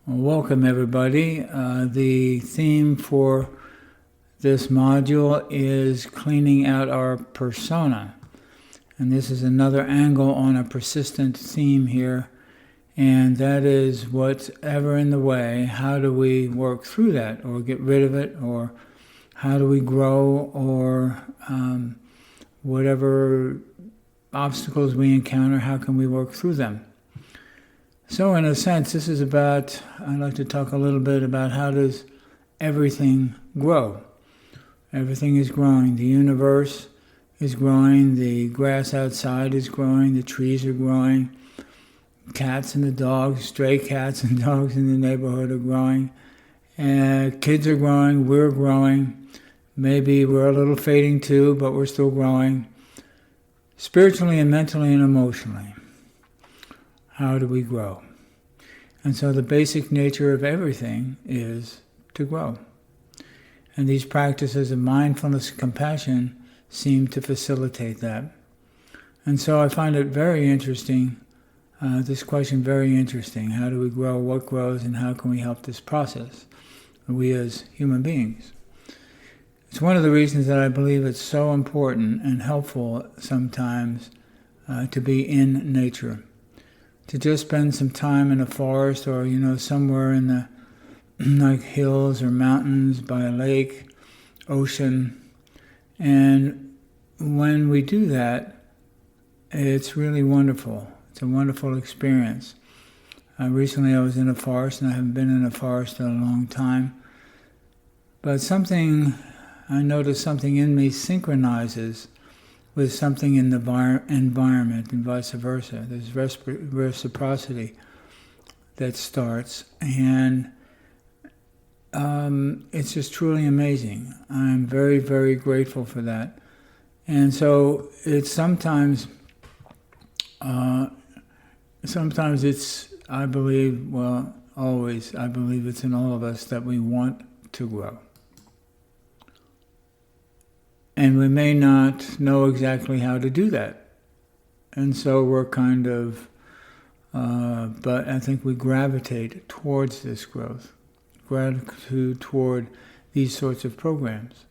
Welcome everybody. The theme for this module is cleaning out our persona. And this is another angle on a persistent theme here. And that is what's ever in the way. How do we work through that or get rid of it? Or how do we grow? Or whatever obstacles we encounter, how can we work through them? So in a sense, this is about, I'd like to talk a little bit about how does everything grow. Everything is growing. The universe is growing. The grass outside is growing. The trees are growing. Cats and the dogs, stray cats and dogs in the neighborhood are growing. Kids are growing. We're growing. Maybe we're a little fading too, but we're still growing. Spiritually and mentally and emotionally. How do we grow? And so the basic nature of everything is to grow. And these practices of mindfulness and compassion seem to facilitate that. And so I find it very interesting, this question very interesting. How do we grow? What grows? And how can we help this process? We as human beings. It's one of the reasons that I believe it's so important and helpful sometimes to be in nature. To just spend some time in a forest or, somewhere in the like hills or mountains by a lake, ocean. And when we do that, it's really wonderful. It's a wonderful experience. Recently I was in a forest, and I haven't been in a forest in a long time. But I noticed something in me synchronizes with something in the environment and vice versa. There's reciprocity that starts, and it's just truly amazing. I'm very, very grateful for that. And so it's sometimes it's, I believe, always, I believe it's in all of us that we want to grow. And we may not know exactly how to do that. And so we're kind of, but I think we gravitate towards this growth, gratitude toward these sorts of programs.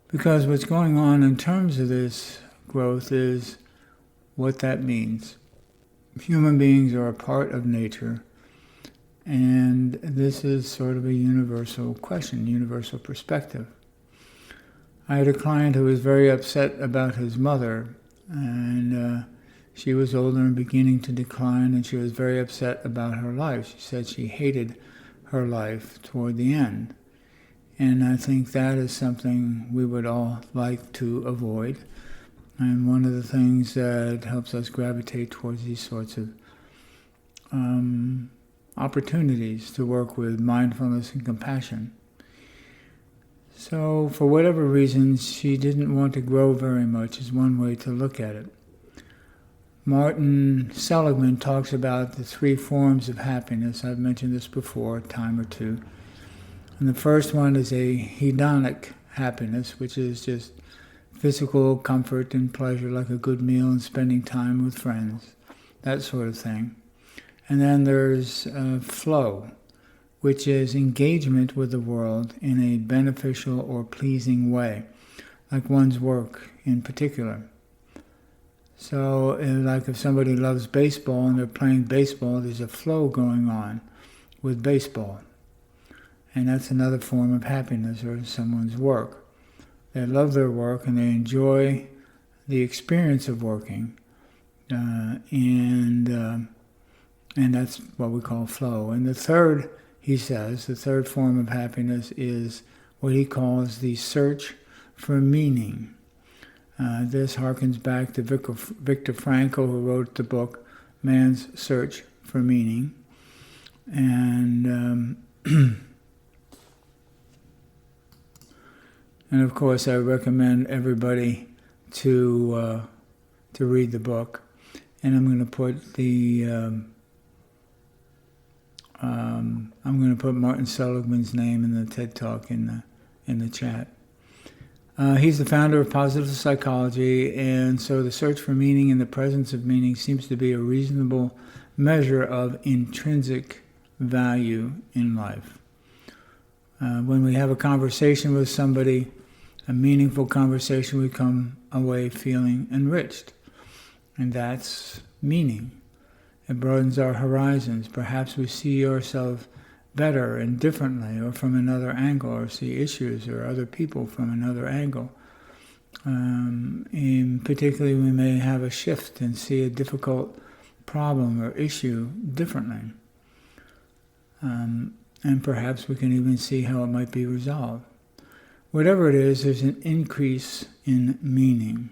Because what's going on in terms of this growth is what that means. Human beings are a part of nature, and this is sort of a universal question, universal perspective. I had a client who was very upset about his mother, and she was older and beginning to decline, and she was very upset about her life. She said she hated her life toward the end. And I think that is something we would all like to avoid. And one of the things that helps us gravitate towards these sorts of opportunities to work with mindfulness and compassion. So, for whatever reasons, she didn't want to grow very much is one way to look at it. Martin Seligman talks about the 3 forms of happiness. I've mentioned this before, a time or two. And the first one is a hedonic happiness, which is just physical comfort and pleasure, like a good meal and spending time with friends, that sort of thing. And then there's flow, which is engagement with the world in a beneficial or pleasing way, like one's work in particular. So, like if somebody loves baseball and they're playing baseball, there's a flow going on with baseball. And that's another form of happiness, or someone's work. They love their work and they enjoy the experience of working, and that's what we call flow. And the third, he says, the third form of happiness is what he calls the search for meaning. This harkens back to Viktor Frankl, who wrote the book Man's Search for Meaning. And and of course I recommend everybody to read the book. And I'm going to put I'm going to put Martin Seligman's name in the TED Talk in the chat. He's the founder of positive psychology, and so the search for meaning in the presence of meaning seems to be a reasonable measure of intrinsic value in life. When we have a conversation with somebody, a meaningful conversation, we come away feeling enriched. And that's meaning. It broadens our horizons. Perhaps we see ourselves better and differently, or from another angle, or see issues or other people from another angle. Particularly, we may have a shift and see a difficult problem or issue differently. And perhaps we can even see how it might be resolved. Whatever it is, there's an increase in meaning.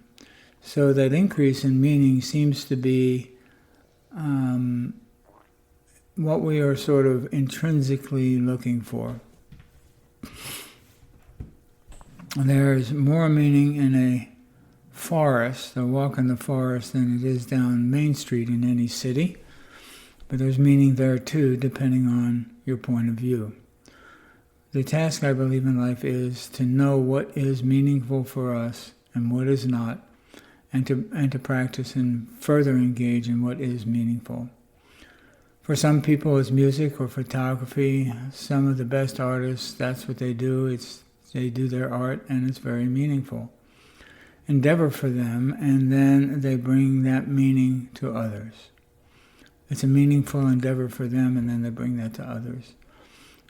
So that increase in meaning seems to be what we are sort of intrinsically looking for. There's more meaning in a forest, a walk in the forest, than it is down Main Street in any city. But there's meaning there too, depending on your point of view. The task, I believe, in life is to know what is meaningful for us and what is not, and to practice and further engage in what is meaningful. For some people, it's music or photography. Some of the best artists, that's what they do. They do their art, and it's very meaningful. Endeavor for them, and then they bring that meaning to others. It's a meaningful endeavor for them, and then they bring that to others,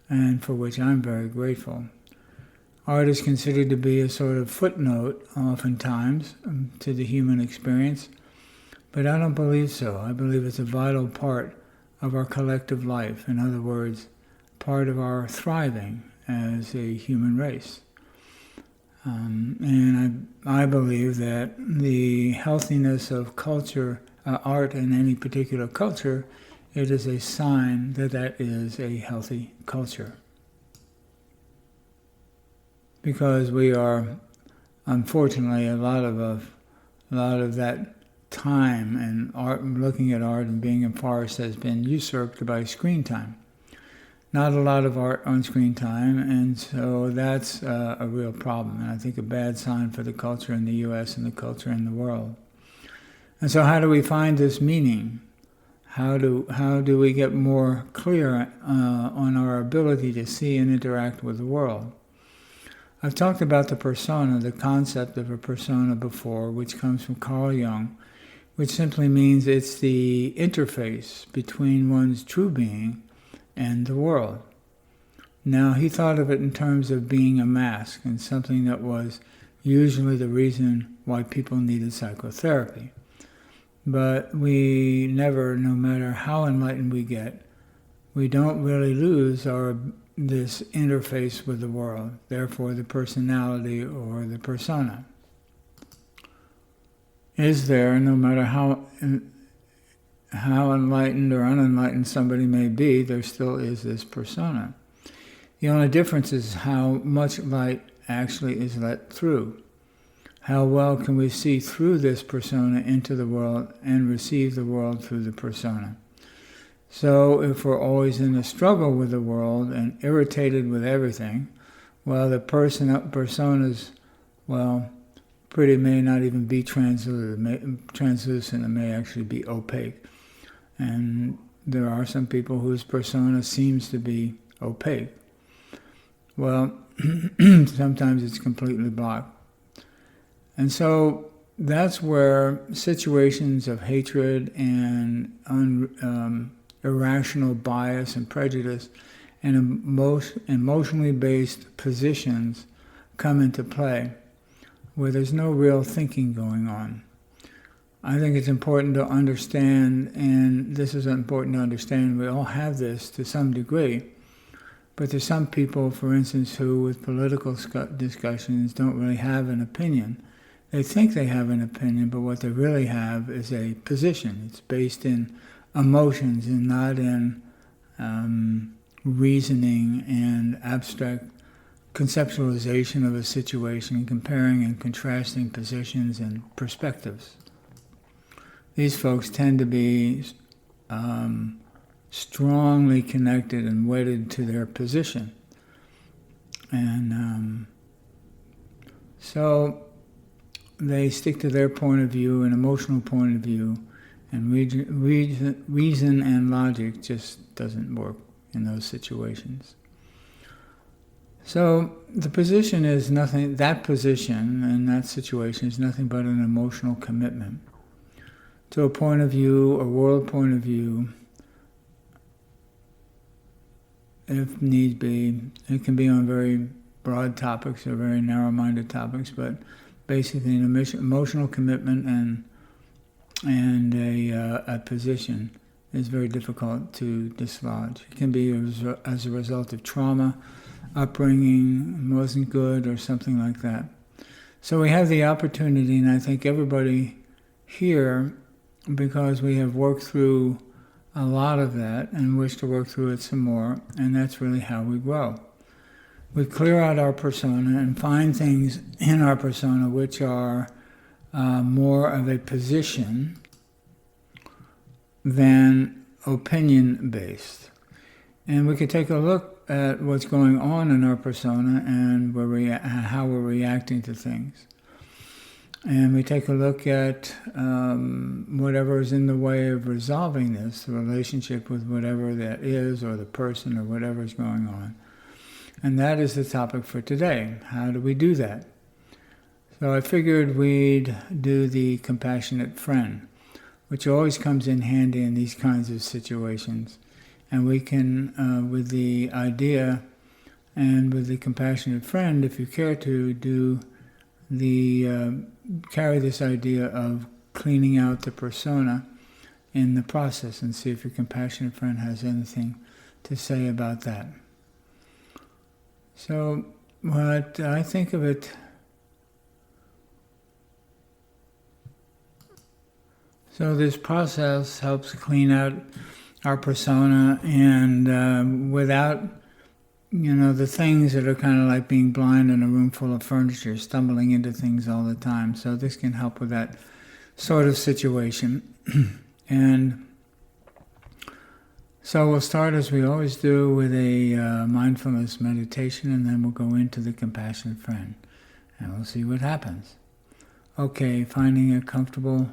and for which I'm very grateful. Art is considered to be a sort of footnote, oftentimes, to the human experience, but I don't believe so. I believe it's a vital part of our collective life. In other words, part of our thriving as a human race. And I believe that the healthiness of culture, art in any particular culture, it is a sign that that is a healthy culture. Because we are, unfortunately, a lot of that time and art, looking at art and being in forests, has been usurped by screen time. Not a lot of art on screen time, and so that's a real problem, and I think a bad sign for the culture in the U.S. and the culture in the world. And so how do we find this meaning? How do we get more clear on our ability to see and interact with the world? I've talked about the persona, the concept of a persona before, which comes from Carl Jung, which simply means it's the interface between one's true being and the world. Now, he thought of it in terms of being a mask, and something that was usually the reason why people needed psychotherapy. But we never, no matter how enlightened we get, we don't really lose this interface with the world, therefore the personality or the persona is there, no matter how enlightened or unenlightened somebody may be, there still is this persona. The only difference is how much light actually is let through. How well can we see through this persona into the world and receive the world through the persona? So if we're always in a struggle with the world and irritated with everything, well, the personas, pretty may not even be translucent, it may actually be opaque. And there are some people whose persona seems to be opaque. Well, sometimes it's completely blocked. And so that's where situations of hatred and irrational bias and prejudice and emotionally based positions come into play, where there's no real thinking going on. I think it's important to understand, and this is important to understand, we all have this to some degree, but there's some people, for instance, who with political discussions don't really have an opinion. They think they have an opinion, but what they really have is a position. It's based in emotions and not in reasoning and abstract conceptualization of a situation, comparing and contrasting positions and perspectives. These folks tend to be strongly connected and wedded to their position. And so they stick to their point of view, an emotional point of view, and reason and logic just doesn't work in those situations. So the position is nothing, that position and that situation is nothing but an emotional commitment to a point of view, a world point of view, if need be. It can be on very broad topics or very narrow-minded topics, but basically an emotional commitment and a position is very difficult to dislodge. It can be as a result of trauma, upbringing wasn't good, or something like that. So we have the opportunity, and I think everybody here, because we have worked through a lot of that and wish to work through it some more, and that's really how we grow. We clear out our persona and find things in our persona which are more of a position than opinion-based. And we could take a look at what's going on in our persona and how we're reacting to things. And we take a look at whatever is in the way of resolving this, the relationship with whatever that is, or the person, or whatever is going on. And that is the topic for today. How do we do that? So I figured we'd do the compassionate friend, which always comes in handy in these kinds of situations. And we can, with the idea and with the compassionate friend, if you care to, do carry this idea of cleaning out the persona in the process, and see if your compassionate friend has anything to say about that. So what I think of it, so this process helps clean out our persona, and without, the things that are kind of like being blind in a room full of furniture, stumbling into things all the time. So this can help with that sort of situation. And so we'll start, as we always do, with a mindfulness meditation, and then we'll go into the compassionate friend, and we'll see what happens. Okay, finding a comfortable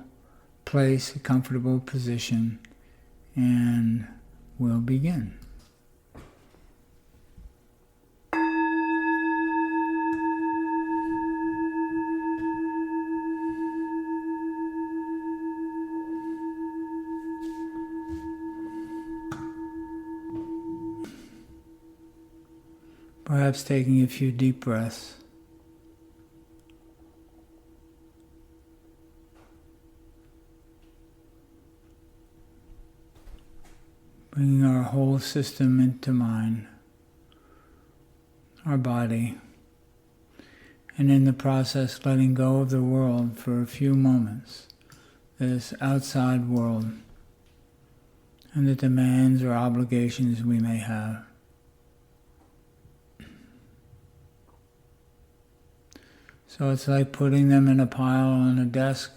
place, a comfortable position, and we'll begin. Perhaps taking a few deep breaths. Bringing our whole system into mind, our body, and in the process letting go of the world for a few moments, this outside world, and the demands or obligations we may have. So it's like putting them in a pile on a desk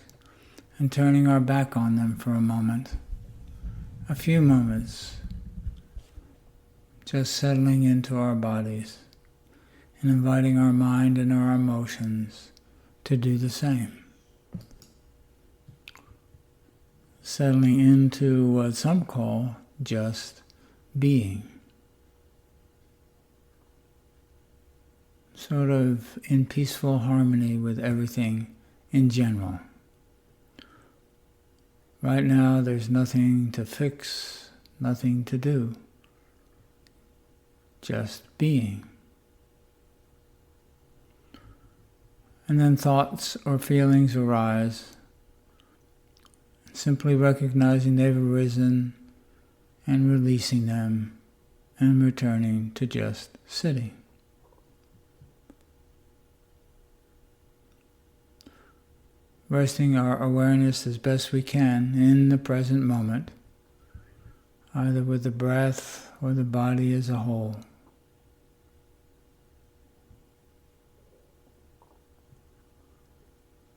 and turning our back on them for a moment. A few moments, just settling into our bodies and inviting our mind and our emotions to do the same. Settling into what some call just being. Sort of in peaceful harmony with everything in general. Right now there's nothing to fix, nothing to do. Just being. And then thoughts or feelings arise, simply recognizing they've arisen and releasing them and returning to just sitting. Resting our awareness as best we can in the present moment, either with the breath or the body as a whole.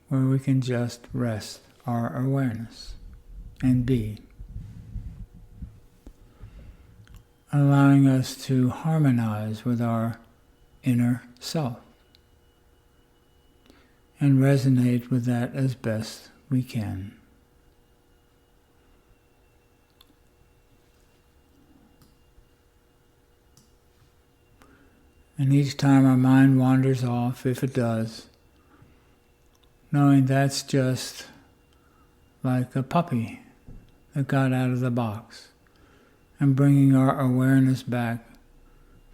Where we can just rest our awareness and be. Allowing us to harmonize with our inner self. And resonate with that as best we can. And each time our mind wanders off, if it does, knowing that's just like a puppy that got out of the box, and bringing our awareness back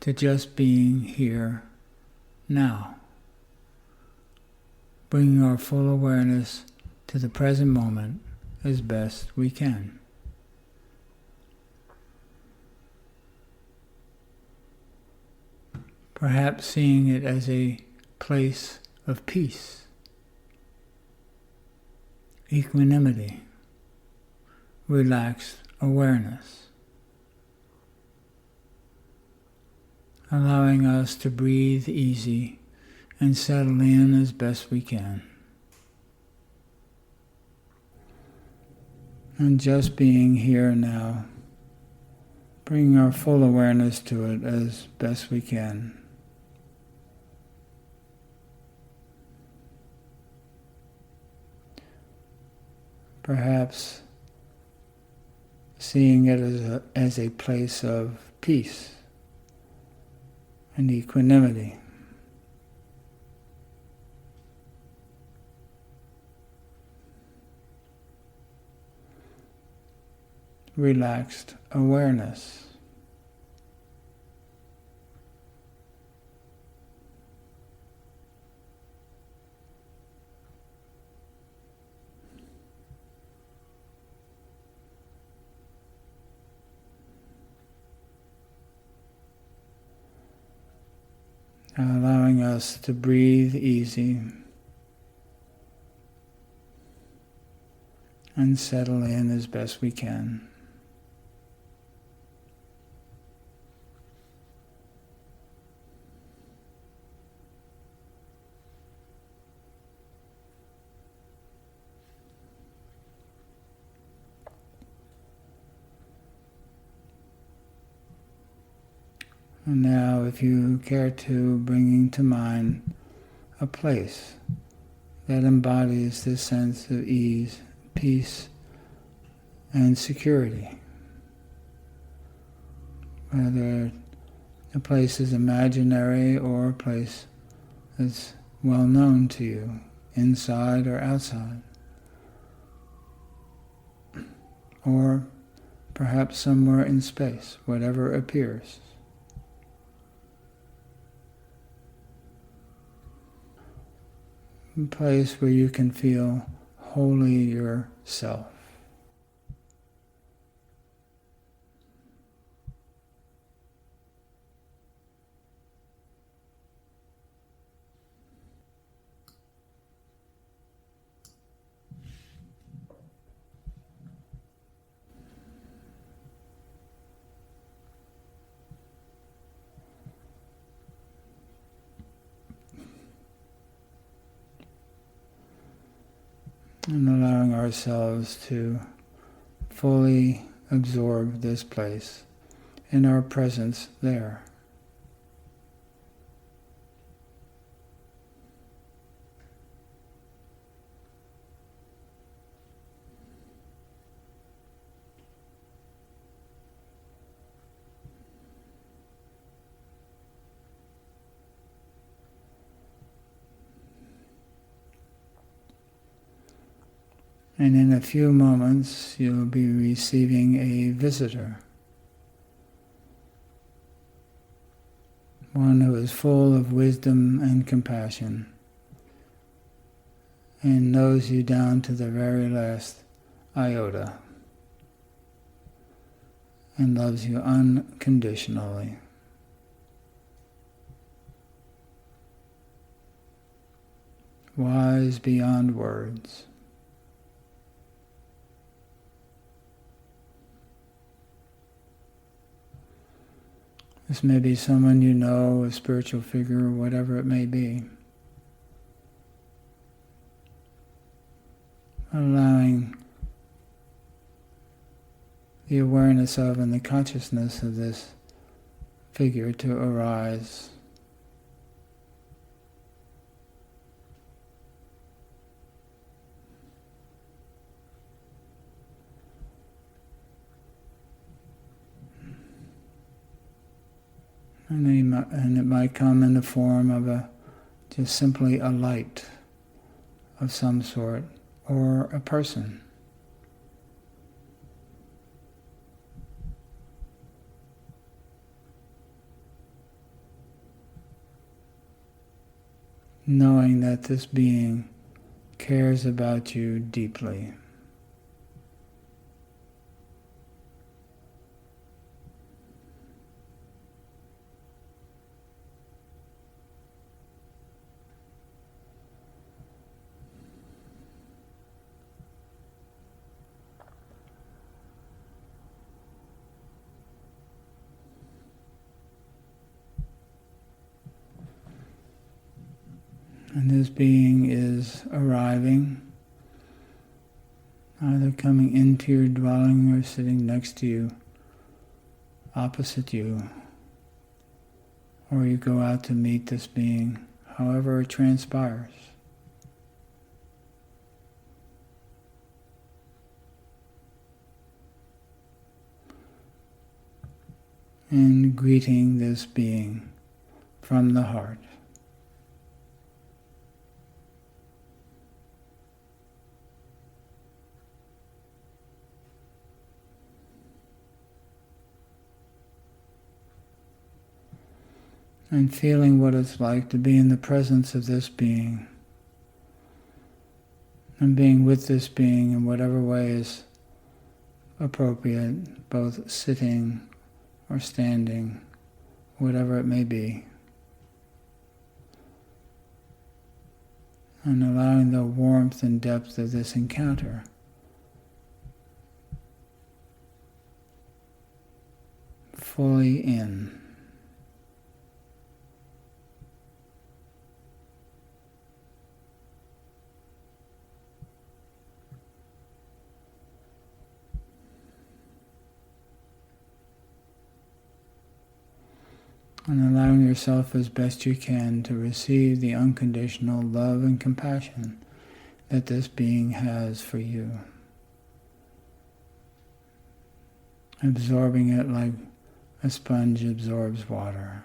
to just being here now. Bringing our full awareness to the present moment as best we can. Perhaps seeing it as a place of peace, equanimity, relaxed awareness, allowing us to breathe easy and settle in as best we can. And just being here now, bringing our full awareness to it as best we can. Perhaps seeing it as a place of peace and equanimity. Relaxed awareness. Allowing us to breathe easy and settle in as best we can. And now, if you care to, bringing to mind a place that embodies this sense of ease, peace, and security. Whether a place is imaginary or a place that's well known to you, inside or outside. Or perhaps somewhere in space, whatever appears. A place where you can feel wholly yourself. And allowing ourselves to fully absorb this place in our presence there. And in a few moments, you'll be receiving a visitor. One who is full of wisdom and compassion and knows you down to the very last iota and loves you unconditionally. Wise beyond words. This may be someone you know, a spiritual figure, whatever it may be. Allowing the awareness of and the consciousness of this figure to arise. And it might come in the form of just simply a light of some sort, or a person. Knowing that this being cares about you deeply. And this being is arriving, either coming into your dwelling or sitting next to you, opposite you, or you go out to meet this being, however it transpires. And greeting this being from the heart. And feeling what it's like to be in the presence of this being, and being with this being in whatever way is appropriate, both sitting or standing, whatever it may be. And allowing the warmth and depth of this encounter fully in. And allowing yourself as best you can to receive the unconditional love and compassion that this being has for you. Absorbing it like a sponge absorbs water.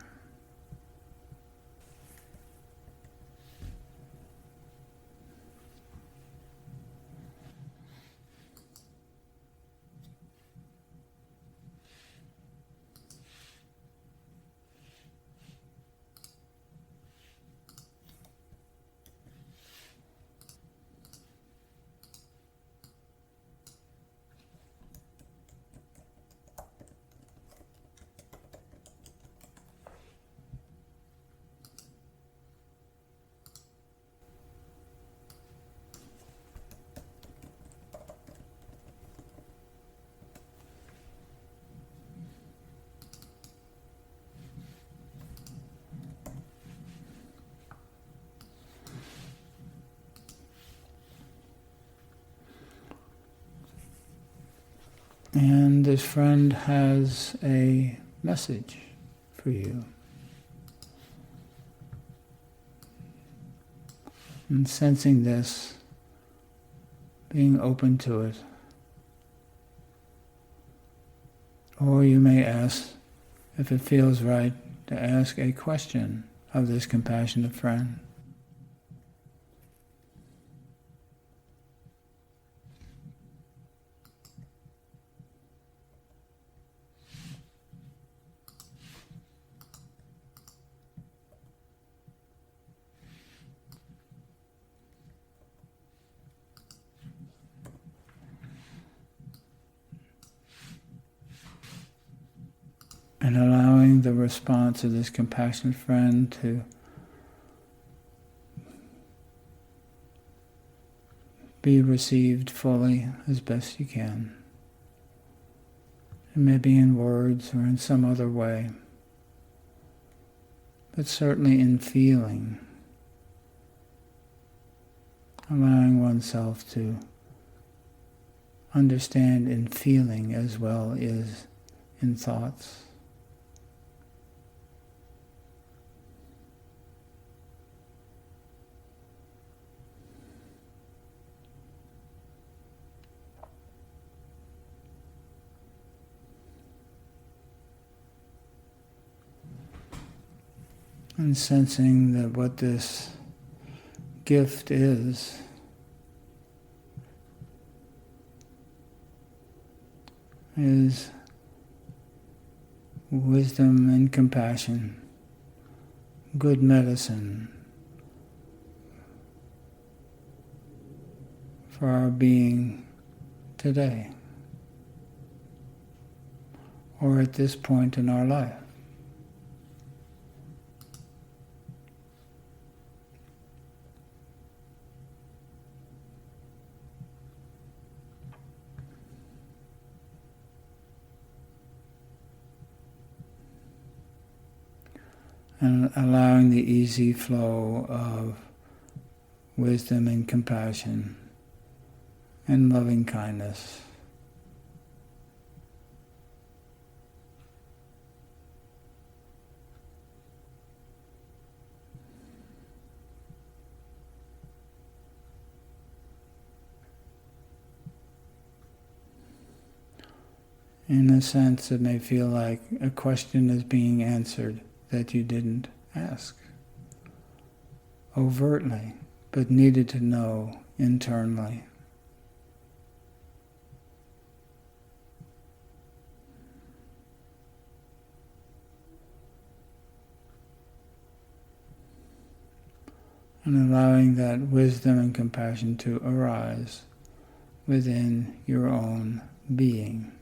And this friend has a message for you. And sensing this, being open to it. Or you may ask, if it feels right, to ask a question of this compassionate friend. And allowing the response of this compassionate friend to be received fully as best you can. It may be in words or in some other way, but certainly in feeling, allowing oneself to understand in feeling as well as in thoughts. And sensing that what this gift is wisdom and compassion, good medicine for our being today, or at this point in our life. And allowing the easy flow of wisdom and compassion and loving kindness. In a sense, it may feel like a question is being answered that you didn't ask overtly, but needed to know internally. And allowing that wisdom and compassion to arise within your own being.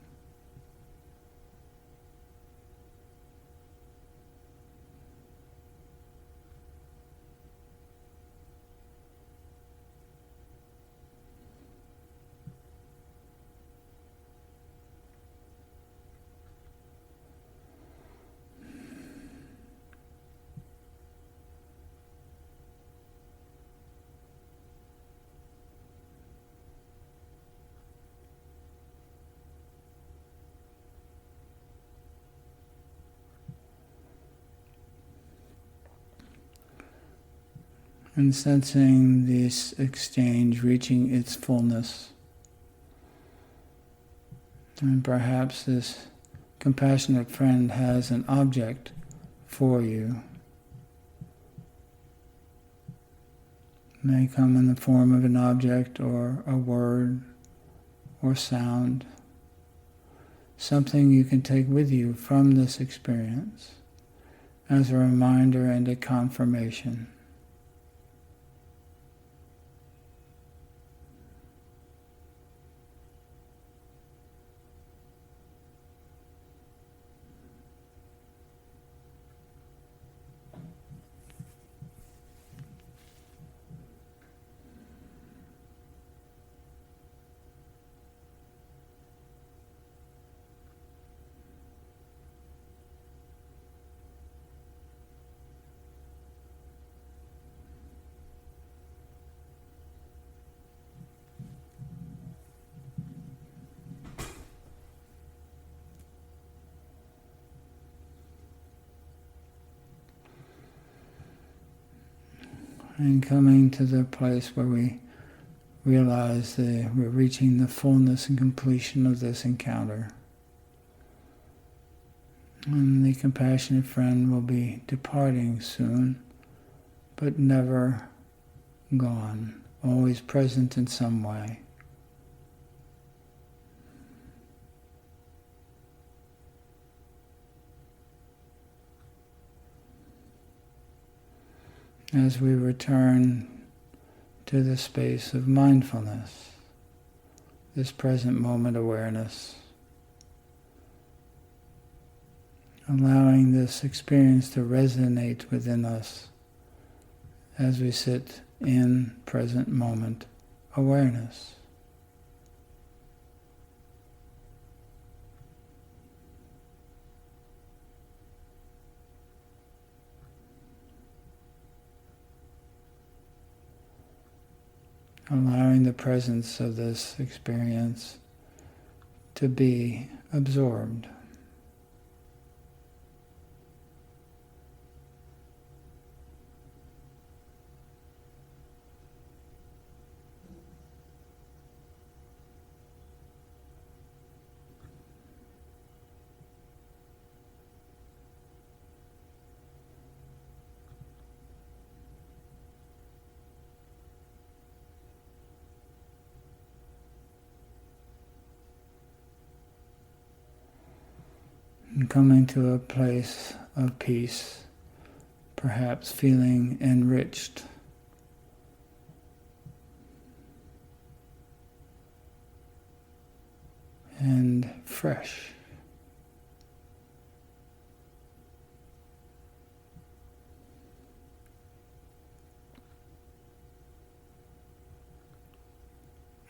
And sensing this exchange reaching its fullness. And perhaps this compassionate friend has an object for you. It may come in the form of an object or a word or sound. Something you can take with you from this experience as a reminder and a confirmation. And coming to the place where we realize that we're reaching the fullness and completion of this encounter. And the compassionate friend will be departing soon, but never gone, always present in some way. As we return to the space of mindfulness, this present moment awareness, allowing this experience to resonate within us as we sit in present moment awareness. Allowing the presence of this experience to be absorbed. and coming to a place of peace, perhaps feeling enriched. And fresh.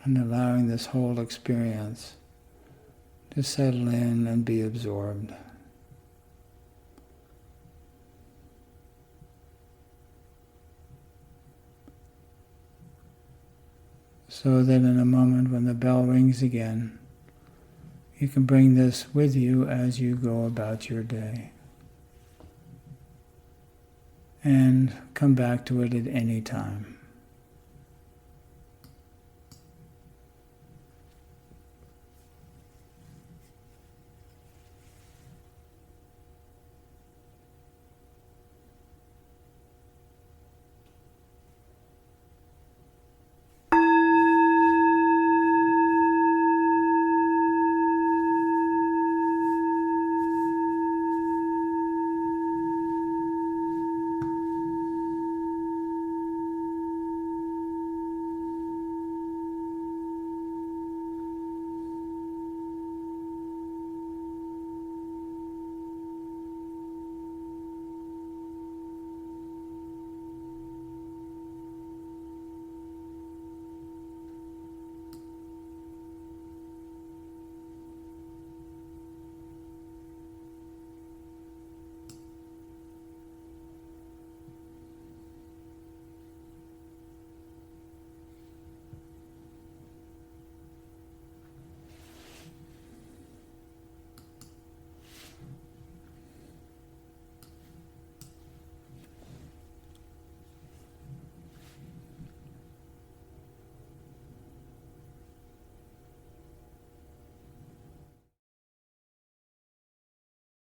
And allowing this whole experience to settle in and be absorbed. So that in a moment when the bell rings again, you can bring this with you as you go about your day. And come back to it at any time.